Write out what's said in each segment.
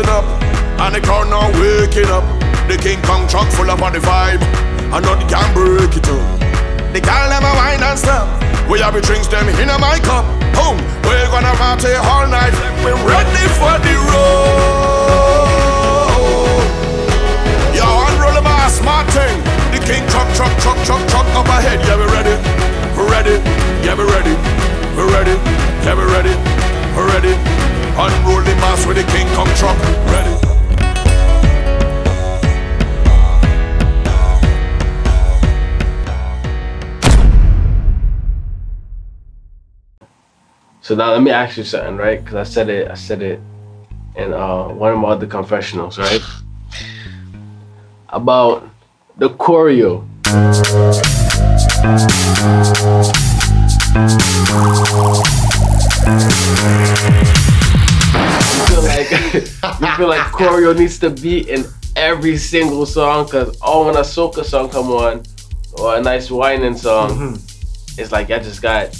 loosen up, and the crowd now waking up. The King Kong truck full up on the vibe, and nothing can break it up. The girl never wine and stop. We have the drinks them in my cup. Boom, we're gonna party all night. We're ready for the road. Yo, unroll the bar, smart thing. The King truck up ahead. Yeah, we ready, we're ready. Yeah, we ready, we're ready. Yeah, we ready, we're ready. Unroll the mass with the King Kong truck. Ready. So now let me ask you something, right? Because I said it in one of my other confessionals, right? About the choreo. You feel like choreo needs to be in every single song, because when a soca song come on, or a nice whining song, it's like I just got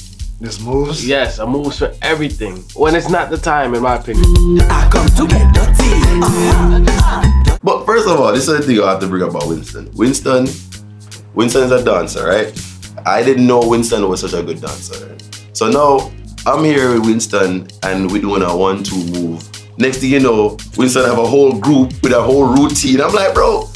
this moves? Yes, a moves for everything. When it's not the time, in my opinion. I come to get dirty. But first of all, this is the thing I have to bring up about Winston. Winston is a dancer, right? I didn't know Winston was such a good dancer. So now, I'm here with Winston and we're doing a 1-2 move. Next thing you know, Winston have a whole group with a whole routine. I'm like, bro,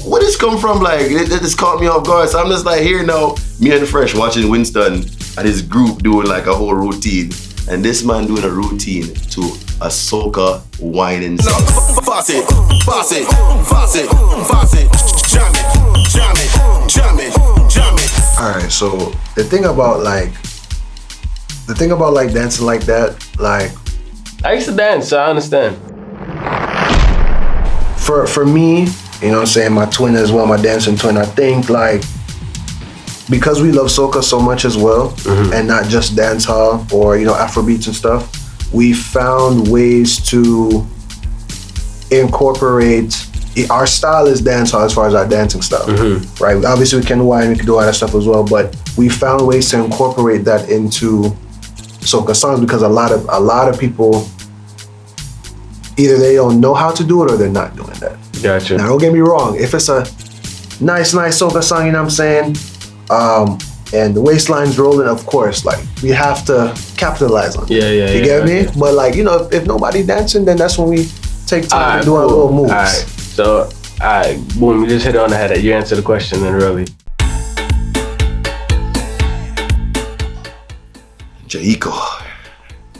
where this come from? Like, it just caught me off guard. So I'm just like here now, me and Fresh watching Winston and his group doing like a whole routine. And this man doing a routine to a soca whining song. Boss it, jam it. Alright, so the thing about dancing like that, like I used to dance, so I understand. For me, you know what I'm saying, my twin as well, my dancing twin, I think like because we love soca so much as well, and not just dance hall or Afrobeats and stuff, we found ways to incorporate. Our style is dance hall as far as our dancing style, right? Obviously we can whine, we can do all that stuff as well, but we found ways to incorporate that into soca songs because a lot of people either they don't know how to do it or they're not doing that. Gotcha. Now don't get me wrong, if it's a nice soca song, you know what I'm saying, and the waistline's rolling, of course, like we have to capitalize on it. You get me? But like, if nobody dancing, then that's when we take time to do our little moves. Alright, so boom, you just hit it on the head. You answered the question then, really. Jaiko,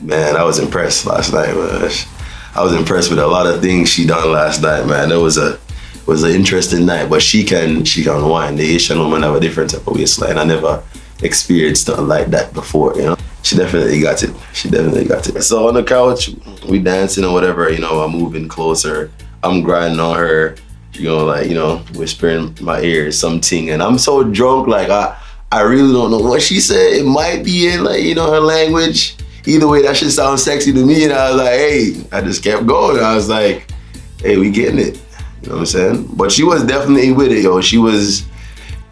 man, I was impressed last night, man. I was impressed with a lot of things she done last night, man. It was an interesting night, but she can whine. The Asian woman have a different type of waistline. I never experienced something like that before, She definitely got it. So on the couch, we dancing or whatever, I'm moving closer. I'm grinding on her, whispering in my ear something, and I'm so drunk, like I really don't know what she said. It might be in her language. Either way, that shit sounds sexy to me, and I was like, hey, I just kept going. I was like, hey, we getting it. You know what I'm saying? But she was definitely with it, yo. She was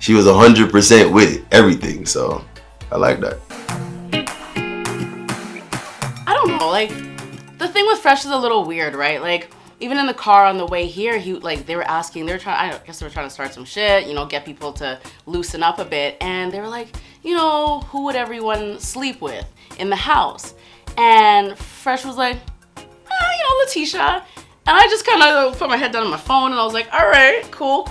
100% with it, everything. So I like that. I don't know, the thing with Fresh is a little weird, right? Even in the car on the way here, they were trying to start some shit, get people to loosen up a bit. And they were like, who would everyone sleep with in the house? And Fresh was like, Letitia. And I just kind of put my head down on my phone and I was like, all right, cool.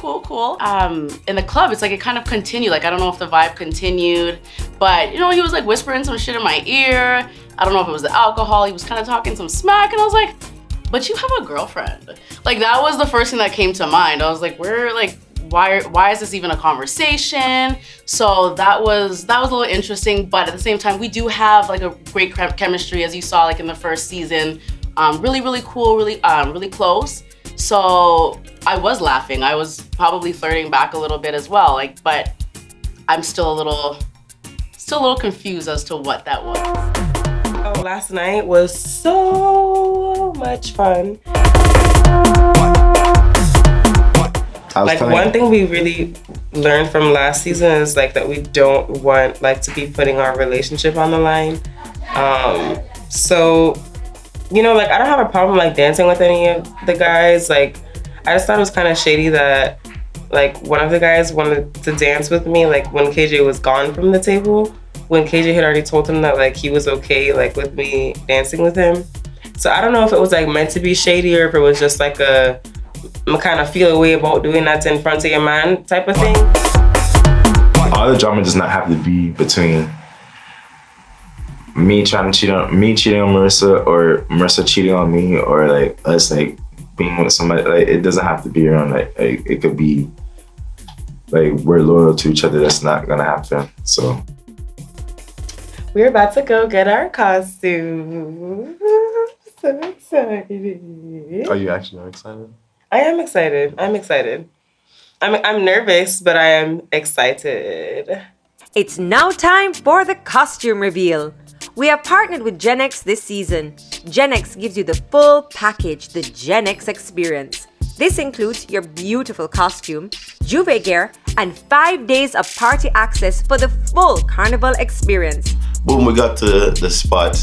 In the club, it's like it kind of continued. I don't know if the vibe continued, but he was whispering some shit in my ear. I don't know if it was the alcohol. He was kind of talking some smack and I was like, but you have a girlfriend. That was the first thing that came to mind. I was like, why is this even a conversation? So that was a little interesting, but at the same time, we do have a great chemistry, as you saw in the first season. Really, really cool, really close. So I was laughing. I was probably flirting back a little bit as well, but I'm still a little confused as to what that was. Oh, last night was so much fun. One thing we really learned from last season is that we don't want to be putting our relationship on the line. So you know, like I don't have a problem like dancing with any of the guys. Like I just thought it was kind of shady that like one of the guys wanted to dance with me like when KJ was gone from the table, when KJ had already told him that like he was okay like with me dancing with him. So I don't know if it was like meant to be shady or if it was just like a kind of feel a way about doing that in front of your man type of thing. All the drama does not have to be between me cheating on Marissa or Marissa cheating on me or like us like being with somebody. Like it doesn't have to be around like it could be like we're loyal to each other. That's not gonna happen. So we're about to go get our costume. So excited. are you actually excited? I am excited. I'm excited. I'm nervous, but I am excited. It's now time for the costume reveal. We have partnered with Gen X this season. Gen X gives you the full package, the Gen X Experience. This includes your beautiful costume, juve gear, and 5 days of party access for the full carnival experience. Boom, we got to the spot.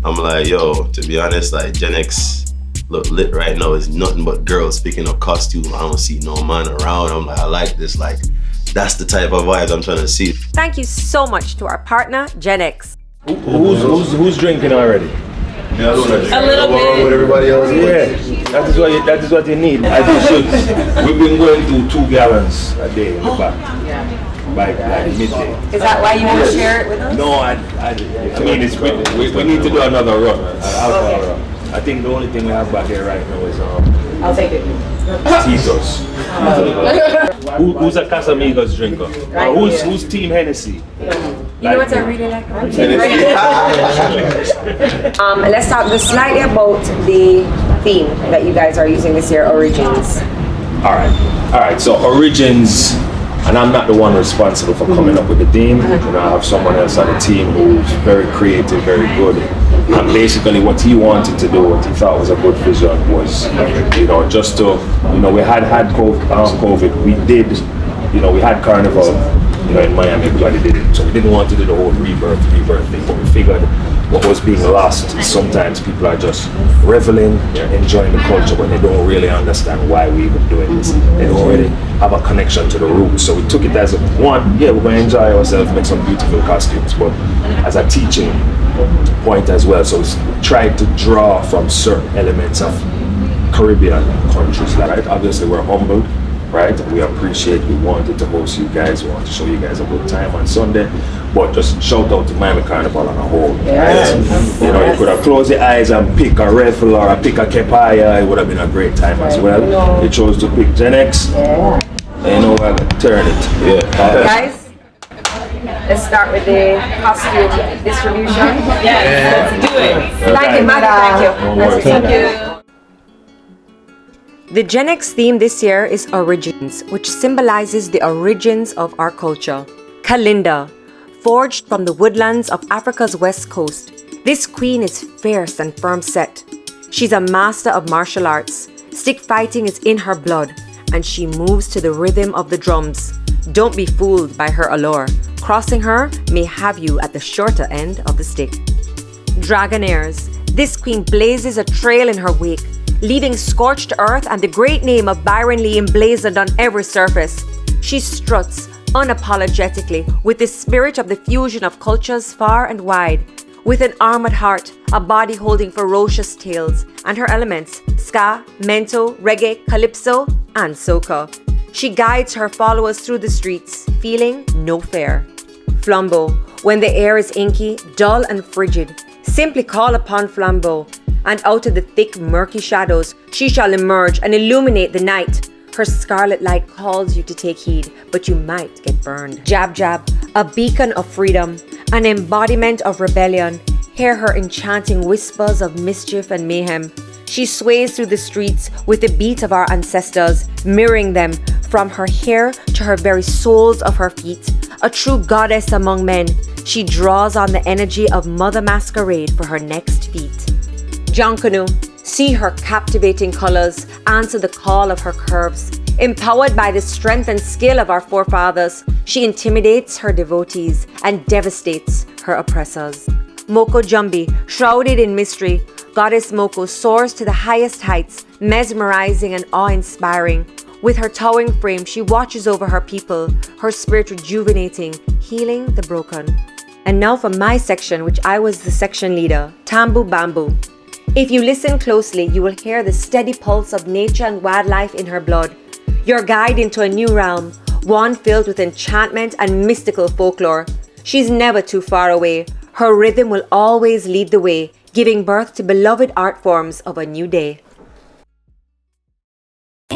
I'm like, yo, to be honest, like Gen X look lit right now. It's nothing but girls picking up costume. I don't see no man around. I'm like, I like this. Like, that's the type of vibes I'm trying to see. Thank you so much to our partner, Gen X. Who's drinking already? Yeah, I don't want to A little bit. With everybody else. Yeah, that is what you need. As you should. We've been going through 2 gallons a day in the back. By midday. Is that why you want to share it with us? No, I mean, we need to do another run, alcohol run. I think the only thing we have back here right now is I'll take it. Tito's. Who's a Casamigos drinker? Who's Team Hennessy? You know what I really like? Let's talk just slightly about the theme that you guys are using this year, Origins. All right. So Origins, and I'm not the one responsible for coming up with the theme. You know, I have someone else on the team who's very creative, very good. And basically what he wanted to do, what he thought was a good vision was, you know, just to, you know, we had COVID. We did, you know, we had Carnival, you know, in Miami, everybody did it. So we didn't want to do the whole rebirth thing, but we figured what was being lost is sometimes people are just reveling, they're enjoying the culture, but they don't really understand why we even doing this. They don't really have a connection to the roots. So we took it as we're going to enjoy ourselves, make some beautiful costumes, but as a teaching point as well. So we tried to draw from certain elements of Caribbean countries, right? Obviously we're humbled, right? We appreciate, we wanted to host you guys, we want to show you guys a good time on Sunday, but just shout out to Miami Carnival on a whole. Yes. Right? You know, you could have closed your eyes and pick a Raffle or pick a Kepaya, it would have been a great time as well. You chose to pick Gen X, and you know what, turn it. Yeah. Guys, let's start with the costume distribution. Yes, let's do it. Thank you, Maggie. Thank you. The Gen X theme this year is Origins, which symbolizes the origins of our culture. Kalinda, forged from the woodlands of Africa's west coast, this queen is fierce and firm set. She's a master of martial arts. Stick fighting is in her blood, and she moves to the rhythm of the drums. Don't be fooled by her allure. Crossing her may have you at the shorter end of the stick. Dragonaires, this queen blazes a trail in her wake, leaving scorched earth and the great name of Byron Lee emblazoned on every surface. She struts unapologetically with the spirit of the fusion of cultures far and wide. With an armored heart, a body holding ferocious tales, and her elements, ska, mento, reggae, calypso, and soca. She guides her followers through the streets, feeling no fear. Flambeau, when the air is inky, dull and frigid, simply call upon Flambeau, and out of the thick, murky shadows, she shall emerge and illuminate the night. Her scarlet light calls you to take heed, but you might get burned. Jab Jab, a beacon of freedom, an embodiment of rebellion. Hear her enchanting whispers of mischief and mayhem. She sways through the streets with the beat of our ancestors, mirroring them from her hair to her very soles of her feet. A true goddess among men, she draws on the energy of Mother Masquerade for her next feat. Jonkanu, see her captivating colors, answer the call of her curves. Empowered by the strength and skill of our forefathers, she intimidates her devotees and devastates her oppressors. Moko Jumbi, shrouded in mystery, Goddess Moko soars to the highest heights, mesmerizing and awe-inspiring. With her towering frame, she watches over her people, her spirit rejuvenating, healing the broken. And now for my section, which I was the section leader, Tambu Bamboo. If you listen closely, you will hear the steady pulse of nature and wildlife in her blood. Your guide into a new realm, one filled with enchantment and mystical folklore. She's never too far away. Her rhythm will always lead the way, giving birth to beloved art forms of a new day. I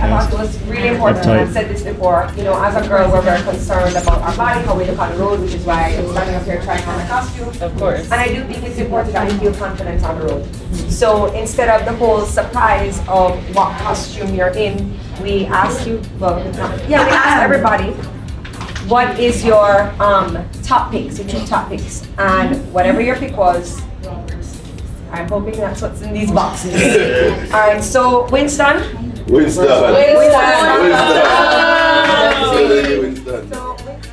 thought it was really important, and I've said this before, as a girl, we're very concerned about our body, how we look on the road, which is why I'm standing up here trying on a costume. Of course. And I do think it's important that we feel confident on the road. So instead of the whole surprise of what costume you're in, we ask you, we ask everybody, what is your top picks, your 2 top picks? And whatever your pick was, I'm hoping that's what's in these boxes. All right, so Winston.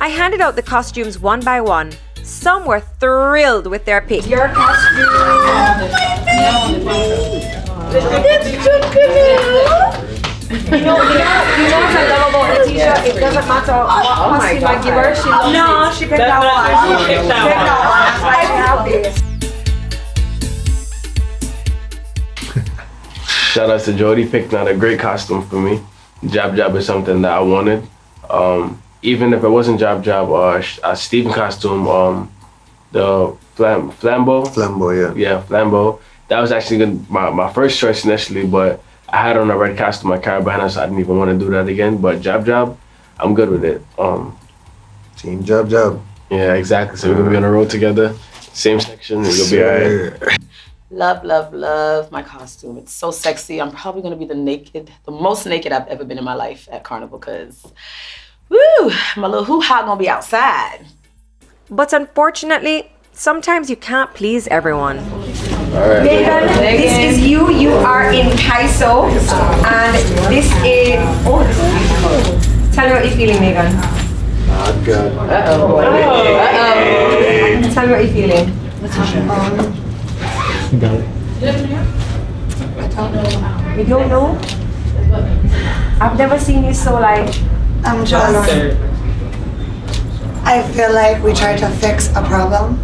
I handed out the costumes one by one. Some were thrilled with their pick. Your costume. You know what I love about Letitia? It doesn't matter what costume I give her. She loves it. She picked that one. She picked that one. I have this. Shout out to Jody, picked out a great costume for me. Jab Jab is something that I wanted. Even if it wasn't Jab Jab or a Steven costume, the Flambeau. Flambeau, yeah. Yeah, Flambeau. That was actually my first choice initially, but I had on a red costume at Carabana, so I didn't even want to do that again. But Jab Jab, I'm good with it. Team Jab Jab. Yeah, exactly. So we're gonna be on the road together, same section, and you'll be alright. Love, love, love my costume. It's so sexy. I'm probably gonna be the most naked I've ever been in my life at Carnival, because, woo, my little hoo-ha gonna be outside. But unfortunately, sometimes you can't please everyone. All right. Megan, this is you. You are in Kaiso, and this is. Oh, this is beautiful. Tell me what you're feeling, Megan. Good. Uh-oh. Tell me what you're feeling. You got it. You don't know? I've never seen you so like. I'm just. I feel like we tried to fix a problem,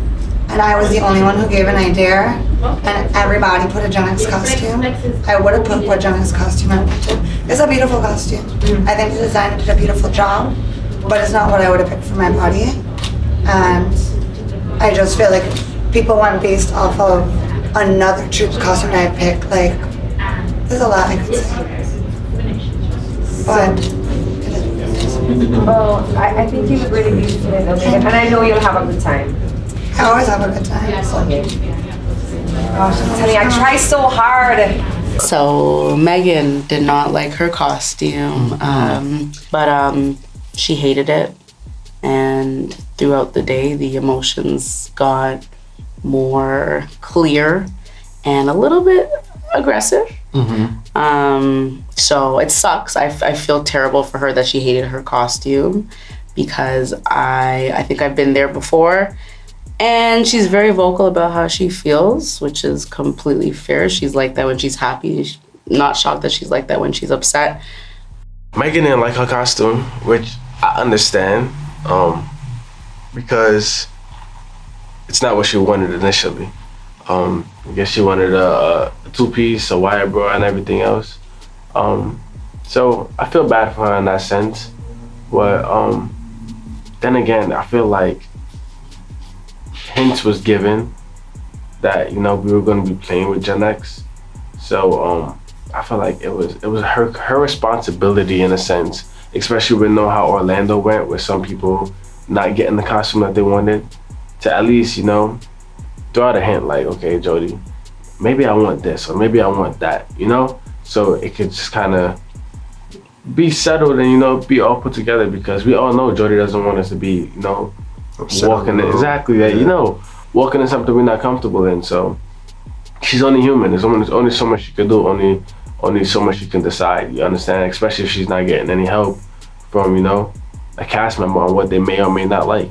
and I was the only one who gave an idea, and everybody put a Gen X costume. I would have put what Gen X costume I wanted. It's a beautiful costume. I think the designer did a beautiful job, but it's not what I would have picked for my body. And I just feel like people went based off of another troop's costume that I picked. Like, there's a lot I could say. But Oh, I think you look really beautiful in it, and I know you'll have a good time. I always have a good time. Gosh, I'm telling you, I try so hard. So Megan did not like her costume, but she hated it. And throughout the day, the emotions got more clear and a little bit aggressive. So it sucks. I feel terrible for her that she hated her costume, because I think I've been there before. And she's very vocal about how she feels, which is completely fair. She's like that when she's happy. She's not shocked that she's like that when she's upset. Megan didn't like her costume, which I understand, because it's not what she wanted initially. I guess she wanted a two-piece, a wire bra, and everything else. So I feel bad for her in that sense. But then again, I feel like hints was given that, we were going to be playing with Gen X. So I feel like it was her responsibility in a sense, especially with how Orlando went, with some people not getting the costume that they wanted, to at least, throw out a hint like, okay, Jody, maybe I want this, or maybe I want that, so it could just kind of be settled and, be all put together, because we all know Jody doesn't want us to be, walking in, exactly that, walking in something we're not comfortable in. So she's only human. There's only so much she can do, only so much she can decide, you understand? Especially if she's not getting any help from, a cast member on what they may or may not like.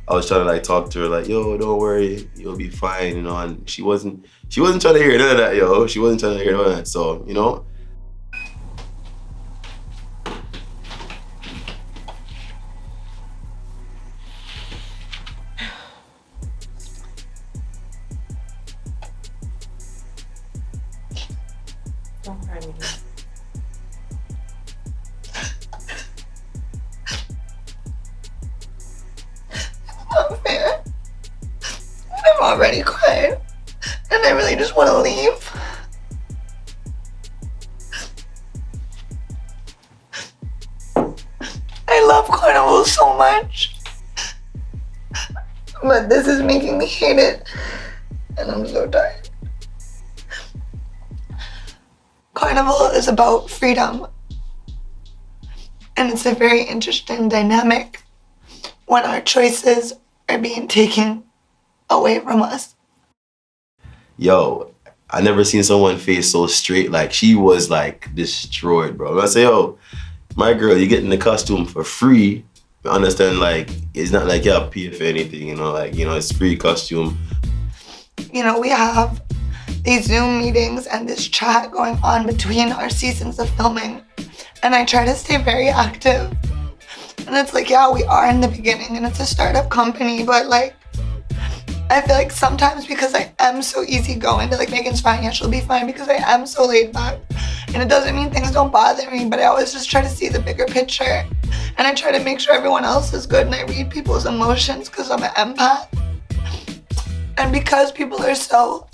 I was trying to like talk to her like, yo, don't worry, you'll be fine, you know. And she wasn't trying to hear none of that, yo. She wasn't trying to hear none of that. So, you know. Don't cry, Miguel. Not fair. I'm already crying, and I really just want to leave. I love carnival so much, but this is making me hate it, and I'm so tired. Carnival is about freedom, and it's a very interesting dynamic when our choices are being taken away from us. Yo, I never seen someone face so straight. Like, she was like destroyed, bro. I say, yo, my girl, you getting the costume for free. You understand, like, it's not like you have to pay for anything, you know, like, you know, it's free costume. You know, we have these Zoom meetings and this chat going on between our seasons of filming, and I try to stay very active. And it's like, yeah, we are in the beginning and it's a startup company, but like, I feel like sometimes because I am so easygoing, like Megan's fine, yeah, she'll be fine because I am so laid back. And it doesn't mean things don't bother me, but I always just try to see the bigger picture. And I try to make sure everyone else is good, and I read people's emotions because I'm an empath. And because people are so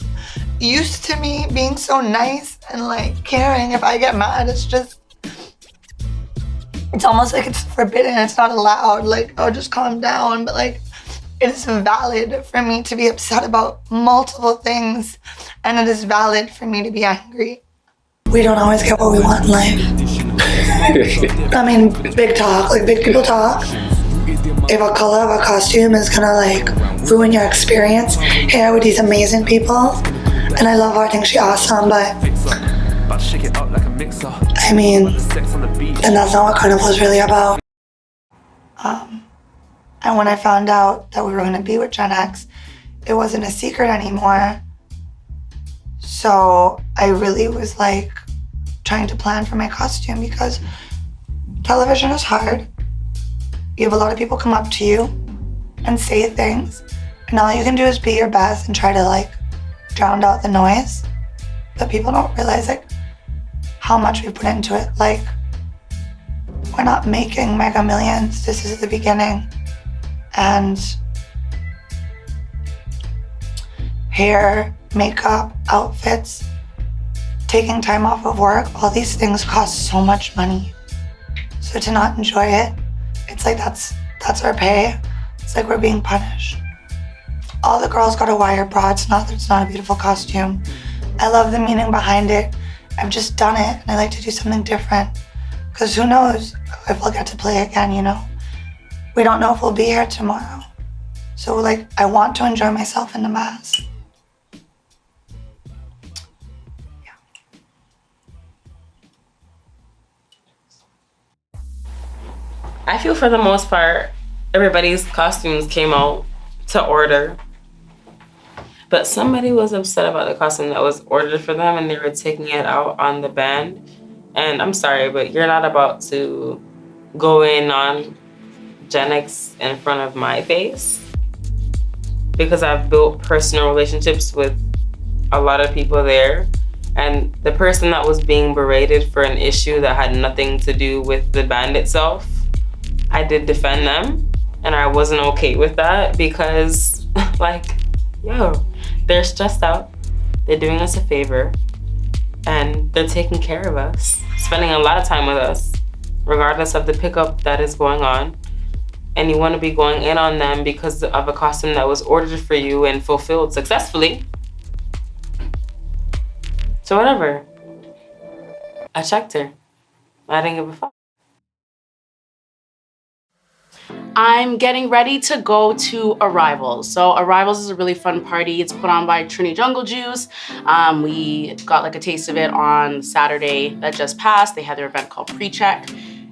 used to me being so nice and like caring, if I get mad, it's almost like it's forbidden, it's not allowed, like, oh, just calm down. But like, it is valid for me to be upset about multiple things, and it is valid for me to be angry. We don't always get what we want in life. I mean, big talk, like big people talk. If a color of a costume is gonna like ruin your experience here with these amazing people, and I love her, I think she's awesome, but I mean, then that's not what Carnival is really about. And when I found out that we were gonna be with Gen X, it wasn't a secret anymore. So I really was like trying to plan for my costume, because television is hard. You have a lot of people come up to you and say things, and all you can do is be your best and try to like drown out the noise. But people don't realize like how much we put into it. Like, we're not making mega millions. This is the beginning. And hair, makeup, outfits, taking time off of work, all these things cost so much money. So to not enjoy it, it's like that's our pay. It's like we're being punished. All the girls got a wire bra. It's not a beautiful costume. I love the meaning behind it. I've just done it, and I like to do something different. Because who knows if I'll get to play again, you know? We don't know if we'll be here tomorrow. So like, I want to enjoy myself in the mass. I feel for the most part, everybody's costumes came out to order. But somebody was upset about the costume that was ordered for them, and they were taking it out on the band. And I'm sorry, but you're not about to go in on Gen X in front of my face, because I've built personal relationships with a lot of people there. And the person that was being berated for an issue that had nothing to do with the band itself, I did defend them, and I wasn't okay with that, because like, yo, they're stressed out, they're doing us a favor, and they're taking care of us, spending a lot of time with us, regardless of the pickup that is going on. And you want to be going in on them because of a costume that was ordered for you and fulfilled successfully. So whatever. I checked her. I didn't give a fuck. I'm getting ready to go to Arrivals. So Arrivals is a really fun party. It's put on by Trini Jungle Juice. We got like a taste of it on Saturday that just passed. They had their event called Pre-Check.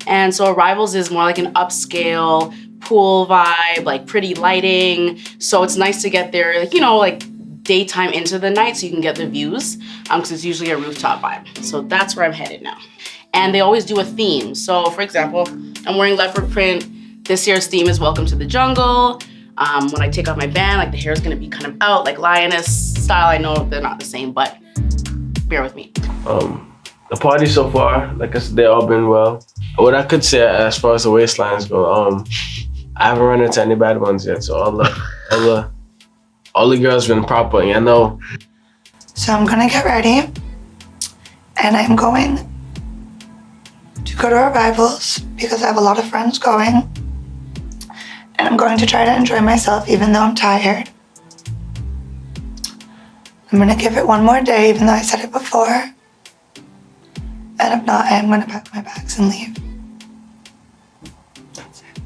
And so Arrivals is more like an upscale pool vibe, like pretty lighting. So it's nice to get there, like, you know, like daytime into the night so you can get the views, because it's usually a rooftop vibe. So that's where I'm headed now. And they always do a theme. So for example, I'm wearing leopard print. This year's theme is Welcome to the Jungle. When I take off my band, like the hair is gonna be kind of out, like lioness style. I know they're not the same, but bear with me. The party so far, like I said, they all been well. What I could say as far as the waistlines go, I haven't run into any bad ones yet. So all the girls been proper, I know. So I'm gonna get ready and I'm going to go to revivals because I have a lot of friends going. And I'm going to try to enjoy myself even though I'm tired. I'm gonna give it one more day even though I said it before. And if not, I am gonna pack my bags and leave. That's it.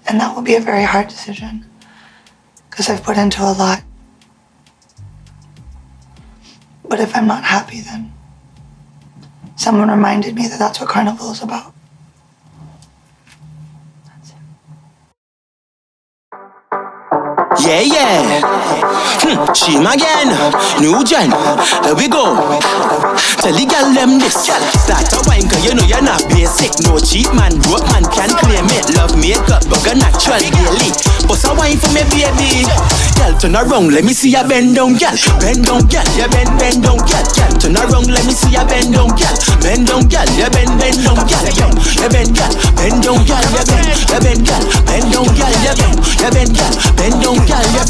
And that will be a very hard decision because I've put into a lot. But if I'm not happy, then someone reminded me that that's what Carnival is about. Yeah, yeah. She again. New gen. There we go. Tell the girl them this. Start a wine cause you know you're not basic. No cheap man, broke man can't claim it. Love makeup, but a natural daily. Bust a wine for me, baby. Girl, turn around, let me see ya bend down, girl. Bend down, girl. Yeah, bend down, girl. Girl, turn around, let me see ya bend down, girl. Bend down, girl. Yeah, bend down, girl. Yeah, bend, girl. Bend down, girl. Yeah, bend, girl. Bend down, girl. Yeah, bend, girl. Bend down, girl. Yeah,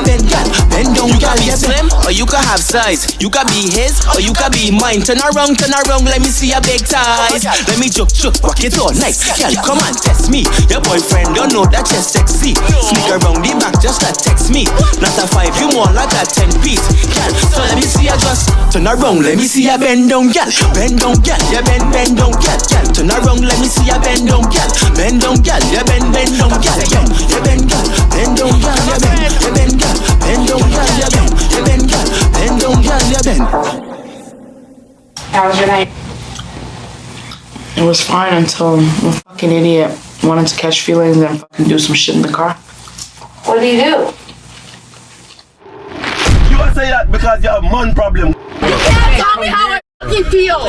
bend, girl. Bend down, girl. You can be slim or you can have size. You can be his or you can be mine. Turn around, let me see your big thighs. Let me joke, walk it all nice. Girl, come on, test me. Your boyfriend don't know that you're sexy. Sneak around the back, just like text me. Not a 5, you more like a 10 piece. Girl, so let me see you just turn around, let me see you bend down, girl. Bend down, girl. Yeah, bend down, girl. Girl, turn around, let me see you bend down, girl. Bend down, girl. Yeah, bend down, girl. Yeah, bend, girl. Bend down, girl. Yeah, bend, girl. Bend down, girl. Yeah, bend, girl. Bend down, girl. Yeah, bend. How was your night? It was fine until a fucking idiot wanted to catch feelings and fucking do some shit in the car. What did he do? You say that because you have man problem. You can't tell me how I fucking feel.